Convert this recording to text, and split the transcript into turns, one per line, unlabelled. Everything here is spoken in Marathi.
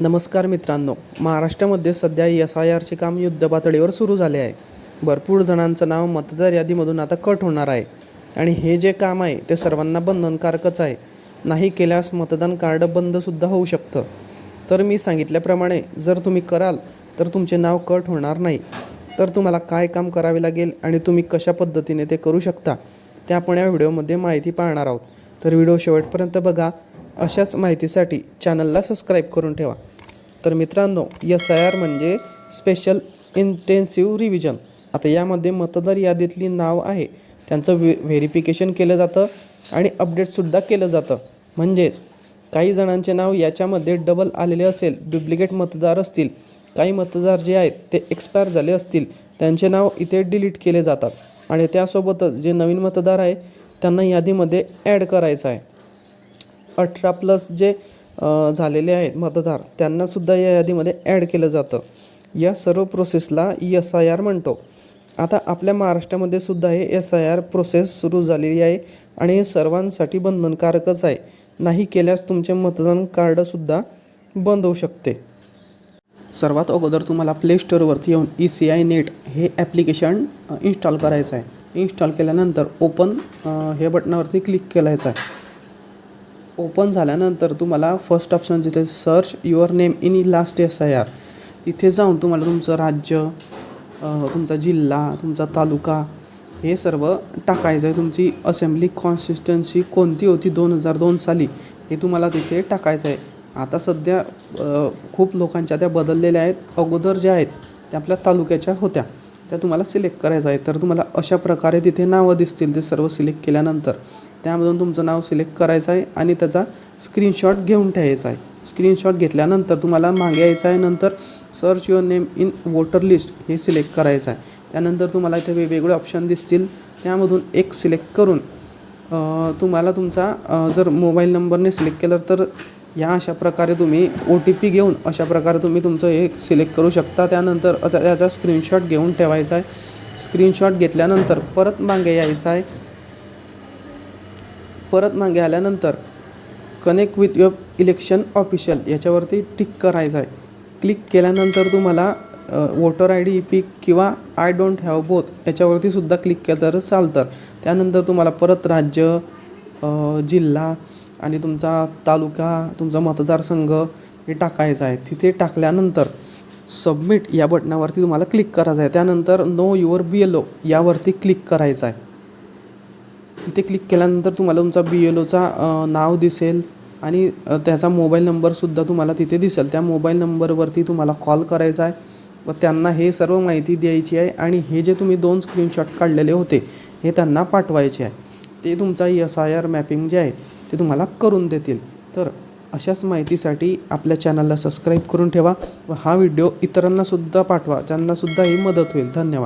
नमस्कार मित्रांनो, महाराष्ट्रामध्ये सध्या SIRचे काम युद्धपातळीवर सुरू झाले आहे. भरपूर जणांचं नाव मतदार यादीमधून आता कट होणार आहे आणि हे जे काम आहे ते सर्वांना बंधनकारकच आहे. नाही केल्यास मतदान कार्ड बंदसुद्धा होऊ शकतं. तर मी सांगितल्याप्रमाणे जर तुम्ही कराल तर तुमचे नाव कट होणार नाही. तर तुम्हाला काय काम करावे लागेल आणि तुम्ही कशा पद्धतीने ते करू शकता ते आपण या व्हिडिओमध्ये माहिती पाहणार आहोत. तर व्हिडिओ शेवटपर्यंत बघा. अशाच माहितीसाठी चॅनलला सबस्क्राईब करून ठेवा. तर मित्रांनो, SIR म्हणजे स्पेशल इंटेन्सिव्ह रिव्हिजन. आता यामध्ये मतदार यादीतली नाव आहे त्यांचं व्हेरिफिकेशन केलं जातं आणि अपडेटसुद्धा केलं जातं. म्हणजेच काही जणांचे नाव याच्यामध्ये डबल आलेले असेल, डुप्लिकेट मतदार असतील, काही मतदार जे आहेत ते एक्सपायर झाले असतील, त्यांचे नाव इथे डिलीट केले जातात आणि त्यासोबतच जे नवीन मतदार आहे त्यांना यादीमध्ये ॲड करायचं आहे. 18+ जे झालेले आहेत मतदार त्यांनासुद्धा या यादीमध्ये ॲड केलं जातं. या सर्व प्रोसेसला SIR म्हणतो. आता आपल्या महाराष्ट्रामध्ये सुद्धा हे SIR प्रोसेस सुरू झालेली आहे आणि हे सर्वांसाठी बंधनकारकच आहे. नाही केल्यास तुमचे मतदान कार्डसुद्धा बंद होऊ शकते. सर्वात अगोदर तुम्हाला प्ले स्टोअरवरती येऊन ECI नेट हे ॲप्लिकेशन इन्स्टॉल करायचं आहे. इन्स्टॉल केल्यानंतर ओपन हे बटनावरती क्लिक करायचं आहे. ओपन झाल्यानंतर तुम्हाला फर्स्ट ऑप्शन जिथे search your name in last SIR तिथे जाऊन तुम्हाला तुमचं राज्य, तुमचा जिल्हा, तुमचा तालुका हे सर्व टाकायचं आहे. तुमची असेंब्ली कॉन्स्टिट्युन्सी कोणती होती 2002 साली हे तुम्हाला तिथे टाकायचं आहे. आता सध्या खूप लोकांच्या त्या बदललेल्या आहेत. अगोदर ज्या आहेत त्या आपल्या तालुक्याच्या होत्या त्या तुम्हाला सिलेक्ट करायचं आहे. तर तुम्हाला अशा प्रकारे तिथे नावं दिसतील. ते सर्व सिलेक्ट केल्यानंतर त्यामधून तुमचं नाव सिलेक्ट करायचं आहे आणि त्याचा स्क्रीनशॉट घेऊन ठेवायचा आहे. स्क्रीनशॉट घेतल्यानंतर तुम्हाला मागे यायचं आहे. नंतर search your name in voter list हे सिलेक्ट करायचं आहे. त्यानंतर तुम्हाला इथे वेगवेगळे ऑप्शन दिसतील. त्यामधून एक सिलेक्ट करून तुम्हाला तुमचा जर मोबाईल नंबरने सिलेक्ट केलं तर या अशा प्रकारे तुम्ही OTP घेऊन अशा प्रकारे तुम्ही तुमचं हे सिलेक्ट करू शकता. त्यानंतर याचा स्क्रीनशॉट घेऊन ठेवायचा आहे. स्क्रीनशॉट घेतल्यानंतर परत मागे यायचं आहे. परत मागे आल्यानंतर connect with your election official याच्यावरती टिक करायचं आहे. क्लिक केल्यानंतर तुम्हाला वोटर ID, EPIC किंवा आय डोंट हॅव बोथ याच्यावरती सुद्धा क्लिक केलं तर चालतं. त्यानंतर तुम्हाला परत राज्य, जिल्हा आणि तुमचा तालुका, तुमचा मतदारसंघ हे टाकायचं आहे. तिथे टाकल्यानंतर सबमिट या बटनावरती तुम्हाला क्लिक करायचं आहे. त्यानंतर नो युअर BLO यावरती क्लिक करायचं आहे. इथे क्लिक केल्यानंतर तुम्हाला तुमचा BLOचा नाव दिसेल आणि त्याचा मोबाईल नंबरसुद्धा तुम्हाला तिथे दिसेल. त्या मोबाईल नंबरवरती तुम्हाला कॉल करायचा आहे व त्यांना हे सर्व माहिती द्यायची आहे आणि हे जे तुम्ही 2 स्क्रीनशॉट काढलेले होते हे त्यांना पाठवायचे आहे. ते तुमचा SIR मॅपिंग जे आहे ते तुम्हाला करून देतील. तर अशाच माहितीसाठी आपल्या चॅनलला सबस्क्राईब करून ठेवा व हा व्हिडिओ इतरांनासुद्धा पाठवा. त्यांनासुद्धा ही मदत होईल. धन्यवाद.